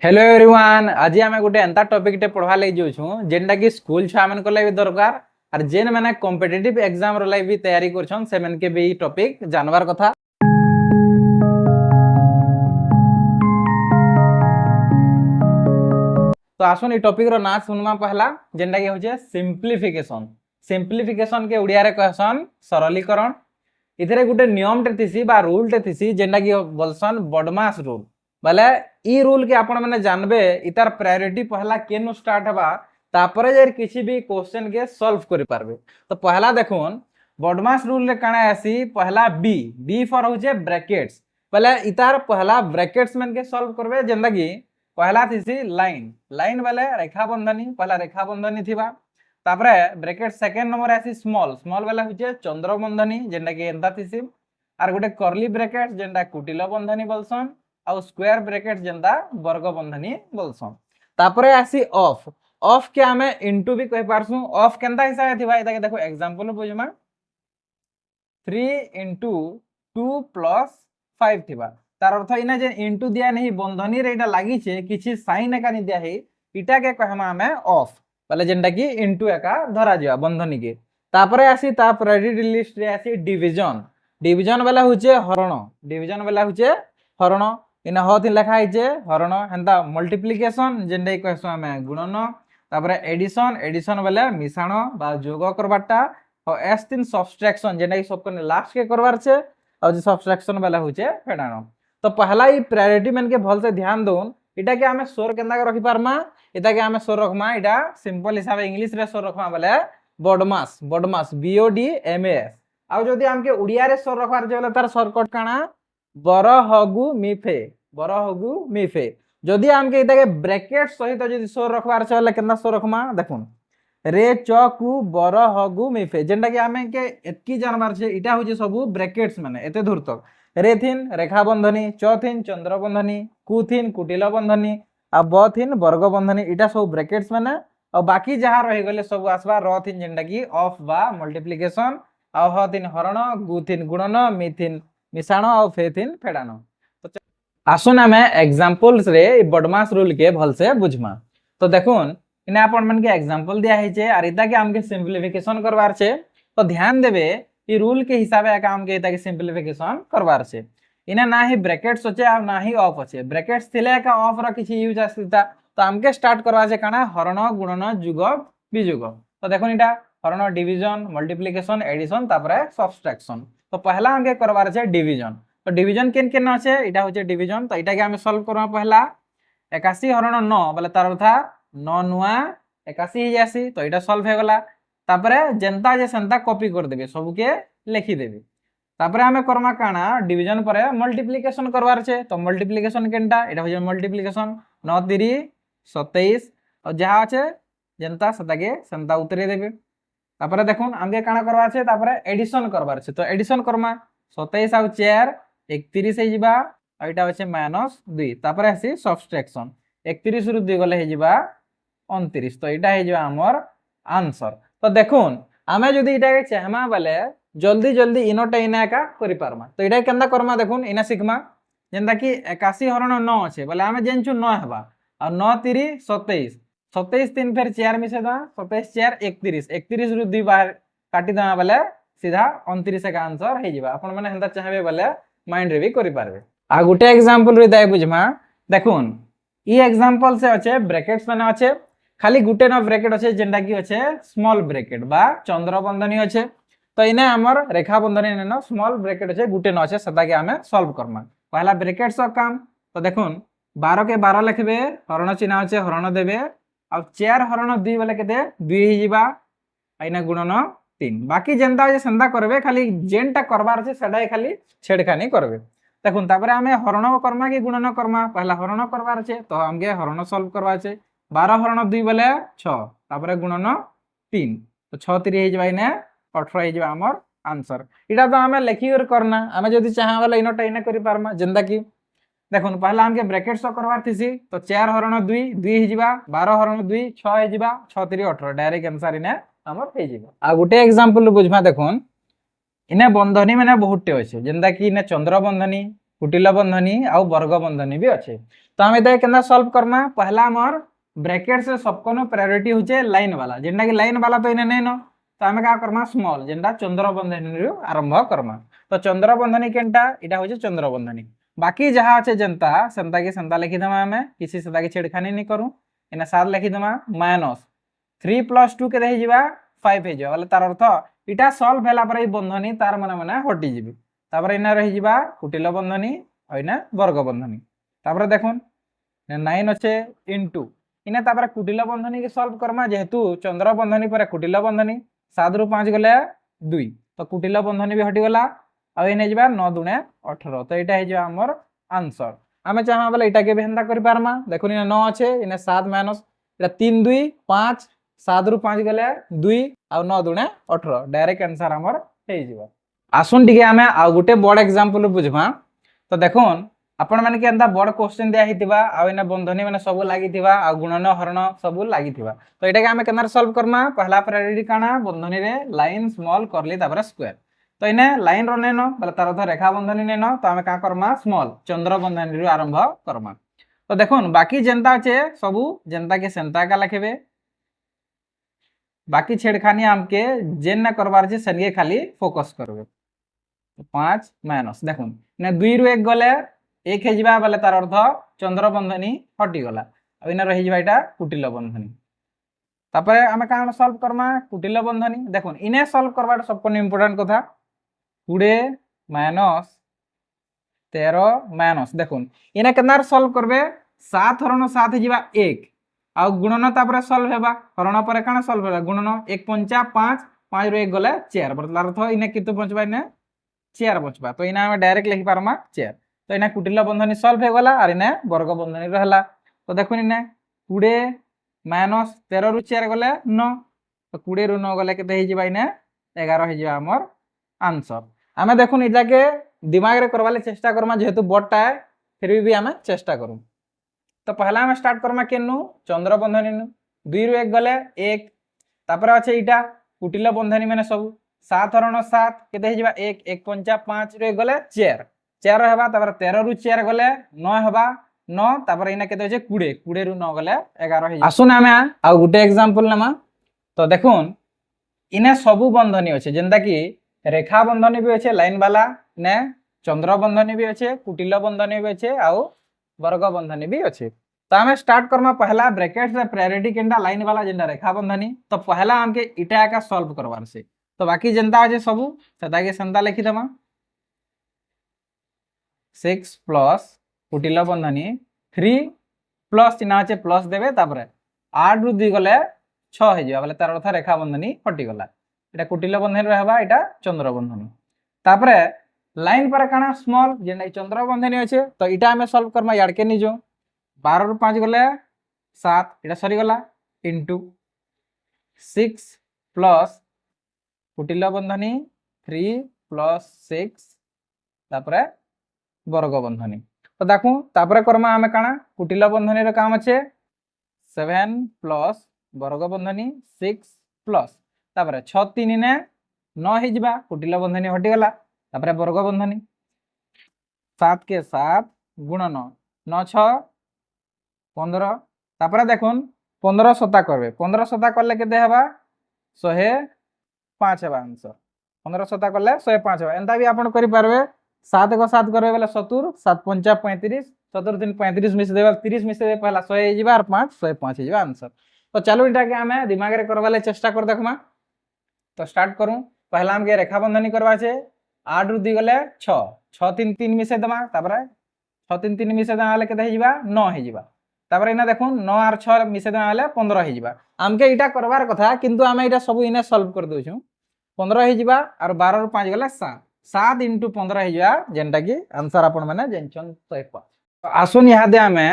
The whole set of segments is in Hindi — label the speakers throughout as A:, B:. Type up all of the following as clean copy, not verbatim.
A: Hello everyone. आज आम गोटे एंता टॉपिक टे पढ़वा लगी जाऊँ जेनटा कि स्कूल छुआ मान भी दरकार और जेन मैंने कॉम्पिटिटिव एग्जाम रो भी तैयारी करछन से मन के भी टॉपिक जानवर कथा। तो आसुन टॉपिक रो ना सुनमा पहला जेनटा कि होचे सिंप्लीफिकेशन। सिंप्लीफिकेशन के उड़िया रे कहसन सरलीकरण। इथरे गुटे नियम टे थिसी बा रूल टे थिसी जेनटा कि बोलसन बॉडमास रूल। बोले ई रूल के आपण माने जानबे इतार प्रायोरिटी पहला केनु स्टार्ट हबा तापरे जे किसी भी क्वेश्चन के सॉल्व करि पारबे। तो पहला देखुन बॉडमास रूल रे काना आसी पहला बी बी फॉर होचे ब्रैकेट्स। बोले इतार पहला ब्रैकेट्स मन के सॉल्व करबे जेंदा कि पहला थिसी लाइन लाइन वाले रेखा बंधनी पहला रेखा बंधनी थिबा। तापरे ब्रैकेट सेकंड नंबर आसी स्मॉल स्मॉल वाला होचे चंद्र बंधनी जेंदा कि एंता थिसी आर गुटे करली ब्रैकेट जेंदा कुटिल बंधनी बोलसन और स्क्वायर ब्रैकेट जेंदा वर्ग बंधनी बोलसन। तापरे आसी ऑफ ऑफ के हमें इनटू भी कहि पारसु। ऑफ केंता हिसाब थिबा एता के देखो एग्जांपल बुझमा 3 into 2 plus 5 थिबा तार अर्थ इना जे इनटू दिया नहीं बंधनी रे एटा लागि छे किछि साइन एका नि दिया हे इटा के कहमा हमें ऑफ पहले जेंटा कि इनटू एका धरा जिया बंधनी के। तापरे आसी ता प्रायोरिटी लिस्ट रे आसी डिवीजन डिवीजन वाला होचे हरण डिवीजन वाला होचे हरण इना ह थिन लिखा हिचे हरण हेंता मल्टीप्लिकेशन जेंडे कहसु हमें गुणन। तापरे एडिशन एडिशन वाला मिसाण बा जोग करबाटा और एस तीन सब्सट्रैक्शन जेंडा कि सब कने लास्ट के करबार छे और जे सब्सट्रैक्शन वाला होचे फेडाण। तो पहला ही प्रायोरिटी मन के भल से ध्यान दोन इटा के हमें सोर केंदा के रखि पारमा इटा के हमें सोर रखमा इटा सिंपल हिसाब इंग्लिश रे सोर रखमा बोले BODMAS BODMAS B O D M A S. आ जदी हमके उड़िया रे सोर रखबार जे बोले तार शॉर्टकट काना बरहगु मिफे। जदि हमके इटा के ब्रैकेट सहित जदि सोर रखबार छे बोले केना सोर रखमा देखुन रे चकु बरहगु मिफे जेंटा कि हमें के एतकी जानबार छे इटा होजे सब ब्रैकेट्स माने एते दूर तक रे थिन रेखा बंधनी च थिन चंद्र बंधनी कु थिन कुटिल बंधनी आ ब थिन वर्ग बंधनी इटा सब ब्रैकेट्स माने और बाकी जहां रहि गले सब आसबा र थिन जेंटा कि ऑफ बा मल्टीप्लिकेशन आ ह थिन हरण गु थिन गुणन मि थिन मिसाण और फे थिन फेडाण। तो आसुन हमें एग्जांपल्स रे बॉडमास रूल के भल से बुझमा। तो देखुन इने आपण मन के एग्जांपल दिया है छे आर इता के हमके सिंप्लीफिकेशन करबार छे। तो ध्यान देबे ई रूल के हिसाबे काम के इता के सिंप्लीफिकेशन करबार छे। इने ना ही ब्रैकेट्स होचे आ ना ही ऑफ होचे ब्रैकेट्स थिले का ऑफ रा किछि यूज आसीता। तो हमके स्टार्ट करबा छे काना हरण गुणन जुग विजुग। तो देखुन इटा हरण डिवीजन मल्टीप्लिकेशन एडिशन तापरे सब्सट्रैक्शन। तो पहला हमके करबार छे डिवीजन। तो डिवीजन केन केन আছে এটা হচ্ছে ডিভিজন। তো এটাকে আমি সলভ করব পহলা 81 হরণ 9 বলে তার অর্থ 9 नुआ 81 হি যাসি। তো এটা সলভ হয়ে গলা তারপরে যেনতা যে সেনতা কপি করে দেবে সবকে লিখি দেবে। তারপরে আমি করমা কানা ডিভিজন পরে মাল্টিপ্লিকেশন করবার আছে। তো মাল্টিপ্লিকেশন কেনটা এটা হচ্ছে মাল্টিপ্লিকেশন 9 3 27 और যা আছে যেনতা সেটাকে সেনতা উতরে দেবে। তারপরে দেখুন আমাকে কানা করবার আছে তারপরে এডিশন করবার আছে। তো এডিশন করমা 27 আর 4 31 হই जिबा আর এটা হচ্ছে -2 তারপরে আসি সাবট্রাকশন 31 রু 2 গলে হই जिबा 29। তো এটা হই जिबा हमर आंसर। तो देखुन आमे जदी इटा के चाहमा बले जल्दी जल्दी इनोटा इना का करि पारमा। तो इटा केंदा करमा देखुन इना सिखमा जेंदा कि 81 हरण 9 আছে বলে আমি জানছু 9 হবা আর 9 3 27 27 3 फिर 4 मिसे दा 27 4 31 31 रु 2 बाहर काटी दा बले सीधा 29 का आंसर हे जिबा। आपण माने हंदा चाहबे बले माइंड रे भी करि पारबे। आ गुटे एग्जांपल रे दाय बुझमा देखुन ई एग्जांपल से আছে ब्रैकेट्स माने আছে खाली गुटे न ब्रैकेट আছে जेंडा की আছে स्मॉल ब्रैकेट बा चंद्र बंधनी আছে। तो इने हमर रेखा बंधनी न स्मॉल ब्रैकेट আছে गुटे न আছে सदा के हमें सॉल्व करमा। पहला ब्रैकेट से काम तो देखुन 12 के 12 लिखबे हरण चिन्ह আছে हरण देबे और 4 हरण 2 बोले केते 2 हि जिबा आइना गुणन 3 बाकी जेंता जे संदा करबे खाली जेनटा करबार আছে सेडाई खाली छेड़खानी करबे। देखुन तापरे हमें हरण कर्मा की गुणन कर्मा पहला हरण करबार আছে। तो हमके हरण सॉल्व करबा আছে 12 हरण 2 बोले 6 तापरे गुणन 3 तो 6 3 हे जबाई ने 18 हे जबा हमर आंसर। इटा तो हमें लेखि कर करना हमें जदी चाहा वाला इनोटा इना करि पारमा जेंदा कि देखुन पहला हमके ब्रैकेट सो करबार थिसी। तो 4 हरण 2 2 हे जबा 12 हरण 2 6 हे जबा 6 3 18 डायरेक्ट आंसर इने हमर हे जबा। आ गुटे एग्जांपल बुझमा देखुन इने बंधनी माने बहुतटे अछि जेंदा कि इने चंद्र बंधनी कुटिल बंधनी आउ वर्ग बंधनी भी अच्छे। तो आम इधर केना सॉल्व करमा, पहला हमर ब्रैकेट से सबको प्रायोरिटी होचे लाइन वाला, जेनटा कि लाइन वाला तो इने नहीं न, तो आम क्या करमा स्मॉल जेनटा चंद्र बंधनी आरंभ करमा। तो चंद्र बंधनी केनटा इटा होचे चंद्र बंधनी, बाकी जहाँ अच्छे जनता सेंता के सेंता लिखिदेमा, आम किसी से छेड़खानी नहीं करूँ, इना 7 लिखिदेमा माइनस 3 + 2 के 5 हो जाए, तार अर्थ इटा सॉल्व होला पर बंधनी तार माने माने हटि जिबे, तापर इना रही जिबा कुटिल बंधनी और इना वर्ग बंधनी। तापर देखुन 9 अच्छे इंटू इना, तापर कुटिल बंधनी के सॉल्व करमा, जेहेतु चंद्र बंधनी पर कुटिल बंधनी 7 ରୁ 5 गले 2, तो कुटिल बंधनी भी हटि गला, आ इने जिबा 9 × 2 = 18, तो इटा हे जिबा हमर आंसर। आमे चाहा बोले इटा के भी हेंदा करि पारमा, देखुन इना 9 अच्छे इना 7 माइनस इटा 3 × 2 = 5, 7 ରୁ 5 गले 2 आ 9 × 2 = 18, डायरेक्ट आंसर हमर हे जिबा। आसुन टिके आमे आ गुटे बड़ एग्जांपल बुझमा। तो देखुन आपण माने के एंदा बड़ क्वेश्चन दिया हितिबा, आ इना बंधनी माने सब लागिथिबा, आ गुणन हरण सब लागिथिबा, तो एटा के आमे केनार सॉल्व करमा, पहला प्रायोरिटी काना बंधनी रे लाइन स्मॉल करली तापर स्क्वायर, तो इने लाइन रो नेनो बोले तार अर्थ रेखा बंधनी नेनो, तो आमे का करमा स्मॉल चंद्र बंधनी रो आरंभ करमा। तो देखुन बाकी जेंता छे सबु जेंता के सेंता का लिखबे, बाकी छेड़खानी आमके जेन ना करबार छे सेनगे खाली फोकस करबे। 5 माइनस देखुन ने 2 ରୁ 1 गले 1 हे जिबा, बोले तार अर्थ चंद्र बंधनी हटि गला, अब इना रही जिबा इटा कुटिल बंधनी। तापर आमे कान सॉल्व करमा कुटिल बंधनी, देखुन इने सॉल्व करबाटा सबको इंपोर्टेंट कथा 20 माइनस 13 माइनस, देखुन इने केनार सॉल्व करबे 7 हरण 7 हे जिबा 1, आ गुणन तापर सॉल्व हेबा, हरण पर काना सॉल्व हेबा गुणन 1 × 5 = 5, 5 ରୁ 1 गले 4, मतलब अर्थ इने कितो बचबा इने 4 बचबा, तो इना हम डायरेक्ट लिखि पारमा 4, तो इना कुटिल बंधनी सॉल्व हे गला, और इने वर्ग बंधनी रहला। तो देखुन इने 20 माइनस 13 ରୁ 4 गले 9, तो 20 ରୁ 9 गले केते हे जिबा इने 11 हे जिबा हमर आंसर। आमे देखुन इटा के दिमाग रे करवाले चेष्टा करमा, जेहेतु बड़टा है फिर भी आमे चेष्टा करू। तो पहला आमे स्टार्ट करमा केनु चंद्र बंधनी नु, 2 ରୁ 1 गले 1, तापर अच्छे इटा कुटिल बंधनी माने सब 7 हरण 7 केते हे जिबा 1, 1 × 5 = 5 ରୁ 1 गले 4, 4 हेबा, तापर 13 ରୁ 4 गले 9 हेबा 9, तापर इना केते होचे 20, 20 ରୁ 9 गले 11 हे। आसुन आमे आ गुटे एग्जांपल लेमा। तो देखुन इने सबु बंधनी अच्छे, जेंता कि रेखा बंधनी भी अच्छे लाइन वाला, ने चंद्र बंधनी भी अच्छे, कुटिल बंधनी भी अच्छे, आउ वर्ग बंधनी भी अच्छे। तो आमे स्टार्ट करमा पहला ब्रैकेट से प्रायोरिटी केनटा लाइन वाला जेंटा रेखा बंधनी, तो पहला हमके इटा का सॉल्व करवार से, तो बाकी जेंता अच्छे सबु सेटा के सेंता लिखि देमा 6 प्लस कुटिल बंधनी 3 प्लस इना अच्छे प्लस देबे, तापर 8 ରୁ 2 गले 6 हे जिबा, बोले तार अर्थ रेखा बंधनी हटि गला, एटा कुटिल बंधनी रहबा, एटा चंद्र बंधनी। तापर लाइन पर काना स्मॉल जेंटा चंद्र बंधनी अच्छे, तो इटा हमें सॉल्व करमा याड के निजो 12 ରୁ 5 गले 7, एटा सरी गला इंटू 6 प्लस कुटिल बंधनी 3 + 6 तापर वर्ग बंधनी। तो देखू तापर करमा हमें काना कुटिल बंधनी रे काम अच्छे 7 प्लस वर्ग बंधनी 6 प्लस तापर 6 × 3 ने 9 हे जिबा, कुटिल बंधनी हटि गला, तापर वर्ग बंधनी 7 के 7 गुणन 9 × 6 15, तापर देखुन 15 शता करबे, 15 शता करले केते हेबा 105 हेबा आंसर, 15 शता करले 105 हेबा। एंता भी आपण करि पारबे 7 × 7 करबे बेले 70, 7 × 5 = 35, 70 × 3 = 35 मिस देबा 30 मिस दे पहला 100 हे जिबा, और 5 105 हे जिबा आंसर। तो चलो इटा के हमें दिमाग रे करवाले चेष्टा कर देखमा। तो स्टार्ट करूं, पहला हमके रेखा बंधनी करवा छे 8 ରୁ 2 गले 6, 6 × 3 = 3 मिसे देमा, तापर 6 × 3 = 3 मिसे देमा वाले केते हे जिबा 9 हे जिबा, तापर इना देखुन 9 और 6 मिसे देमा वाले 15 हे जिबा। हमके इटा करवार कथा, किंतु आमे इटा सब इने सॉल्व कर दोछु, 15 हे जिबा, और 12 ରୁ 5 गले 7, 7 × 15 हे जिबा, जेंटा कि आंसर आपण माने जेनचन 105। तो आसुन यहा दे आमे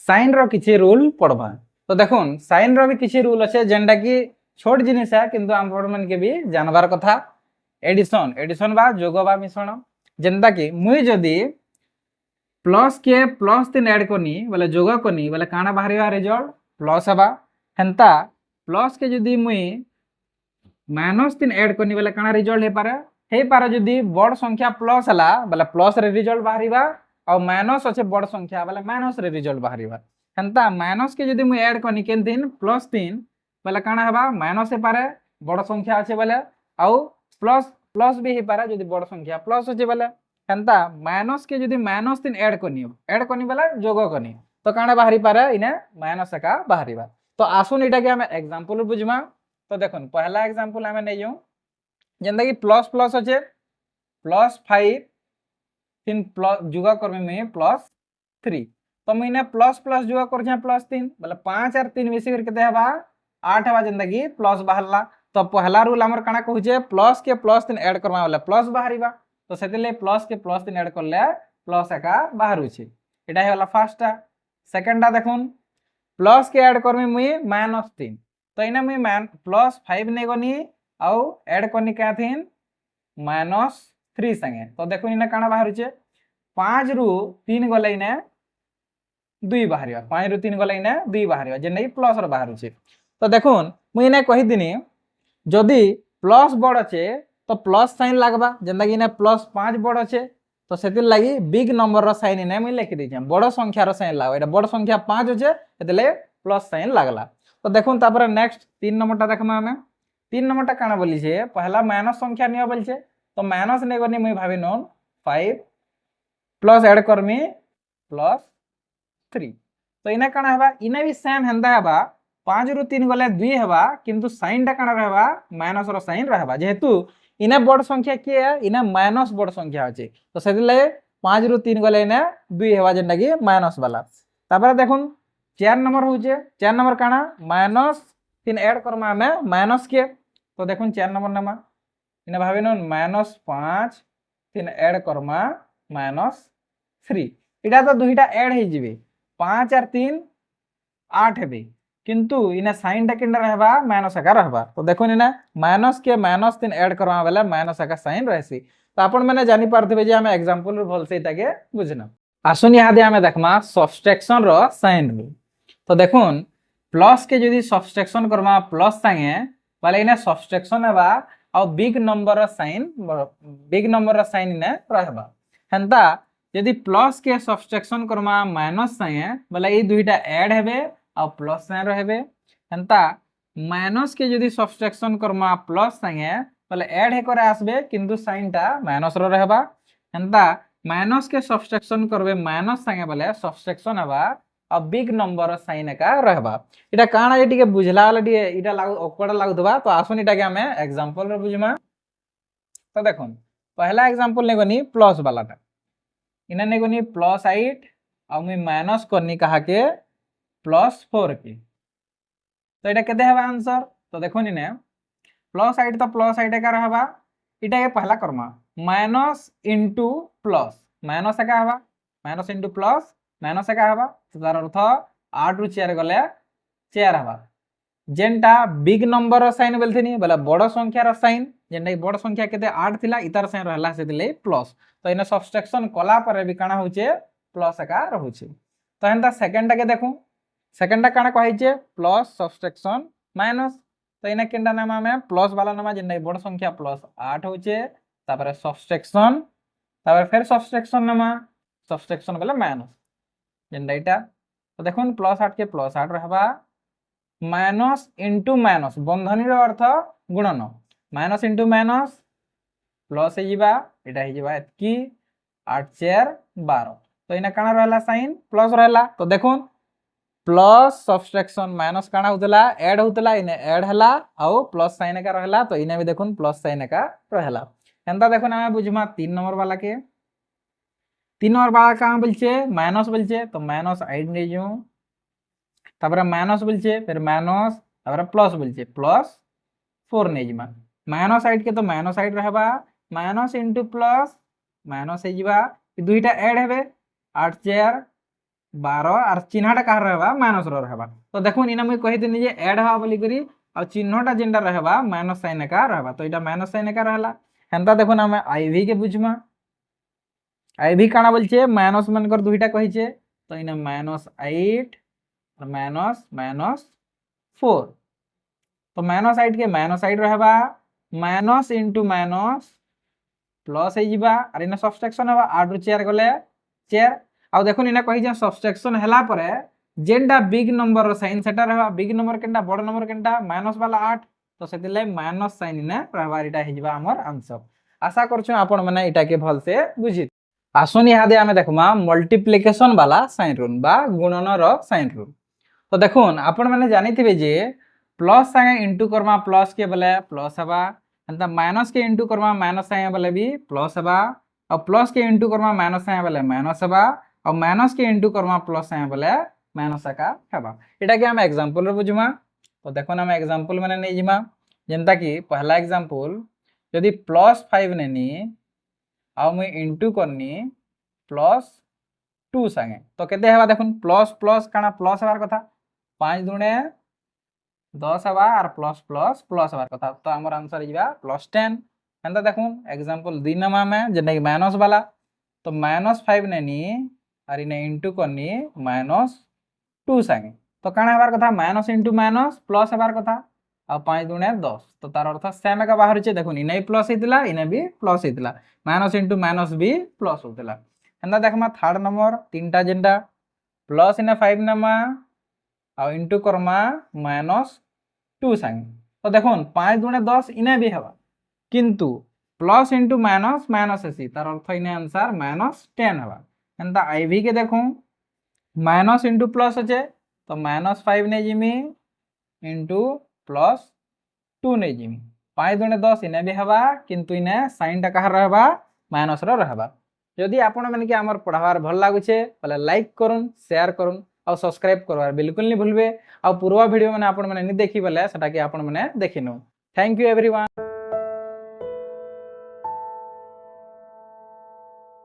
A: साइन रो किछि रूल पढबा। तो देखुन साइन रो भी किछि रूल अच्छे, जेंटा कि छोट जिनिस है, किंतु आपण मन के भी जानबार कथा। एडिशन, एडिशन बा जोग बा मिश्रण, जेंता कि मुई जदी प्लस के प्लस 3 ऐड करनी बोले जोग करनी बोले काना बाहरिबा रिजल्ट प्लस हेबा, हेंता प्लस के जदी मुई -3 ऐड करनी बोले काना रिजल्ट हे पारे जदी बड़ संख्या प्लस हला बोले प्लस रे रिजल्ट बाहरिबा, और माइनस अच्छे बड़ संख्या बोले माइनस रे रिजल्ट बाहरिबा हेंता माइनस के जदि मुई ऐड करनी केनथिन +3 बोले काना हेबा माइनस हे पारे बड़ संख्या अच्छे बोले आउ प्लस प्लस भी हे पारे जदि बड़ संख्या प्लस अच्छे बोले हेंता माइनस के जदि -3 ऐड करनी बोले जोग करनी तो काना बाहरी पारे इने माइनस एका बाहरिबा तो आसुन इटा के हमें एग्जांपल बुझमा तो देखुन पहला एग्जांपल हमें नै जाऊ जेंदा कि प्लस प्लस अच्छे +5 तीन प्लस जुगा करमे में +3 तो मुई ने प्लस प्लस जुगा कर छ +3 बोले 5 और 3 मिसी कर केते हेबा 8 हेबा जेंदा कि प्लस बाहरला तो पहला रूल हमर काना कहूचे प्लस के +3 ऐड करवा बोले प्लस बाहरिबा तो सेतिले प्लस के +3 ऐड करले प्लस एका बाहरुचे एटा होला फर्स्टटा सेकंडटा देखुन प्लस के ऐड करमे मुई -3 तो इने मुई +5 ने गनी आउ ऐड करनी क्या थिन -3 संगे तो देखो इने काना बाहरुचे 5 रु 3 गले इने 2 बाहरिया 5 रु 3 गले इने 2 बाहरिया जे नै प्लस रो बाहरुचे तो देखुन मुई इने कहि दिनी जदी प्लस बड़ अछे तो प्लस साइन लागबा जेंदा कि इने +5 बड़ अछे तो सेतिल लागि बिग नंबर रो साइन इने मुई लिखि दै छ बड़ संख्या रो साइन लागबा एटा बड़ संख्या 5 अछे एतले प्लस साइन लागला तो देखुन तापर नेक्स्ट 3 नंबरटा देखमा हमें 3 नंबरटा काना बोली छे पहला माइनस संख्या नियो बोल छे तो माइनस ने गनी मुई भाबी नोन 5 प्लस ऐड करमी +3 तो इने काना हेबा इने भी सेम हेंदा हेबा 5 रु 3 गले 2 हेबा किंतु साइन टा काना रहबा माइनस रो साइन रहबा जेहेतु इने बड़ संख्या के है इने माइनस बड़ संख्या अछि तो सेदिले 5 रु 3 गले इने 2 हेबा जेंदा कि माइनस वाला तापर देखुन 4 नंबर होचे 4 नंबर काना -3 ऐड करमा हमें माइनस के तो देखुन 4 नंबर नमा इने भाबी नोन -5 3 ऐड करमा -3 इटा तो दुईटा ऐड हे जिवे 5 और 3 8 हेबे किंतु इने साइन टा किंडा रहबा माइनस का रहबा तो देखो इने माइनस के -3 ऐड करवा बेले माइनस का साइन रहसी तो आपण माने जानि पारथिबे जे हम एग्जांपल रो भलसे इटाके बुझना आसुन यहाँ दे हमें देखमा सब्सट्रैक्शन रो साइन तो देखुन प्लस के जदी सब्सट्रैक्शन करमा प्लस संगे बाले इने सब्सट्रैक्शन हेबा और बिग नंबर रो साइन इने रहबा हेंता यदि प्लस के सब्सट्रैक्शन करमा माइनस संगे बाले ई दुईटा ऐड हेबे और प्लस साइन रहबे हेंता माइनस के जदी सब्सट्रैक्शन करमा प्लस संगे बाले ऐड हे करे आसबे किंतु साइन टा माइनस रो रहबा हेंता माइनस के सब्सट्रैक्शन करबे माइनस संगे बाले सब्सट्रैक्शन हेबा और बिग नंबर साइन का रहबा इटा काना एटी के बुझला वाला डी इटा लागु ऑकवर्ड लागुतबा तो आसुन इटा के हमें एग्जांपल रे बुझमा तो देखुन पहला एग्जांपल ने गनी प्लस वालाटा इने ने गनी +8 और मैं माइनस करनी कहा के +4 के तो इटा केते हेबा आंसर तो देखुन इने +8 तो +8 का रहबा इटा के पहला Karma minus into plus minus का हेबा माइनस इनटू प्लस माइनस का हेबा तो तार अर्थ 8 रु 4 गले 4 हेबा जेंटा बिग नंबर रो साइन बोलथिनी बोला बड़ संख्या रो साइन जेंटा बड़ संख्या केते 8 थिला इतार साइन रहला सेदिले प्लस तो इने सब्सट्रैक्शन कला पर भी काना होचे प्लस का रहउचे तो हेंता सेकंड टा के देखू सेकंड टा काना कहिचे प्लस सब्सट्रैक्शन माइनस तो इने केंडा नाम में प्लस वाला नाम जेंटा बड़ संख्या +8 होचे तापर सब्सट्रैक्शन तापर फिर सब्सट्रैक्शन नाम सब्सट्रैक्शन बोले माइनस जेंटा इटा तो देखुन +8 के +8 रहबा माइनस इनटू माइनस बंधनी रो अर्थ गुणन माइनस इनटू माइनस प्लस हे जिबा एटा हे जिबा एतकी 8 4 12 तो इना काना रहला साइन प्लस रहला तो देखुन प्लस सब्सट्रैक्शन माइनस काना होतला ऐड होतला इने ऐड हला आउ प्लस साइन का रहला तो इने भी देखुन प्लस साइन का रहला एंता देखुन हमें बुझमा 3 नंबर वाला के 3 नंबर वाला का बोलछे माइनस बोलछे तो -8 नै जो तापर माइनस बोलछे फिर माइनस तापर प्लस बोलछे +4 नै जिमा -8 के तो -8 रहबा माइनस इनटू प्लस माइनस हे जिबा दुईटा ऐड हेबे 8 4 12 और चिन्हटा का रहबा माइनस रो रहबा तो देखुन इना मैं कहि देनी जे ऐड हवा बोली करी और चिन्हटा जेंडा रहबा माइनस साइन का रहबा तो इटा माइनस साइन का रहला हेंता देखुन हमें आईवी के बुझमा आईवी काना बोलछे माइनस मन कर दुईटा कहिछे तो इना -8 और -4 तो -8 के -8 रहबा माइनस इनटू माइनस प्लस हे जिबा और इना सब्सट्रैक्शन हेबा 8 रु 4 गले 4 आ देखुन इना कहि जे सब्सट्रैक्शन हला परे जेनटा बिग नंबर रो साइन सेटा रहबा बिग नंबर केनटा बड़ नंबर केनटा माइनस वाला 8 तो सेति लै माइनस साइन इना रहबा इटा हे जिबा हमर आंसर। आशा करछु आपण माने इटा के भल से बुझी। आसुन इहादे आमे देखुमा मल्टीप्लिकेशन वाला साइन रूल बा गुणन रो साइन रूल। तो देखुन आपण माने जानिथिबे जे प्लस संगे इंटू करमा प्लस के बोले प्लस हबा एंता माइनस के इंटू करमा माइनस संगे बोले भी प्लस हबा और प्लस के इंटू करमा माइनस संगे बोले माइनस हबा और माइनस के इंटू करमा प्लस संगे बोले माइनस का हबा। एटा के हम एग्जांपल रे बुझुमा। तो देखुन हम एग्जांपल माने नै जिमा जेंता कि पहला एग्जांपल यदि +5 नेनी आ मुई इंटू करनी +2 संगे तो केते हबा देखुन प्लस प्लस काना प्लस हबार कथा 5 दुणे 10 हबा और प्लस प्लस प्लस हबार कथा तो हमर आंसर हिबा +10। एंता देखुन एग्जांपल 2 नमा में जेंटा कि माइनस वाला तो -5 नेनी और इने इंटू करनी -2 संगे तो काना हबार कथा माइनस इंटू माइनस प्लस हबार कथा और 5 दुणे 10 तो तार अर्थ सेम एका बाहर छे देखुन इने प्लस हेतिला इने भी प्लस हेतिला माइनस इंटू माइनस भी प्लस होतिला। एंता देखमा थर्ड नंबर तीनटा जेंटा प्लस इने 5 नमा और इंटू करमा -2 संगे तो देखुन 5 दुणे 10 इने भी हवा किंतु प्लस इंटू माइनस माइनस हेसी तार अर्थ इने आंसर -10 हवा। एंता आईवी के देखूं माइनस इंटू प्लस अच्छे तो -5 ने जिमी इंटू +2 ने जिमी 5 दुणे 10 इने भी हवा किंतु इने साइन टा कहार रहबा माइनस रो रहबा। यदि आपण माने कि हमर पढ़ावार भल लागुछे पले लाइक करूँ शेयर करूँ और सब्सक्राइब करवार बिल्कुल नहीं भूलबे और पूर्व वीडियो माने आपण माने नहीं देखि बले सेटा कि आपण माने देखिनो। Thank you everyone.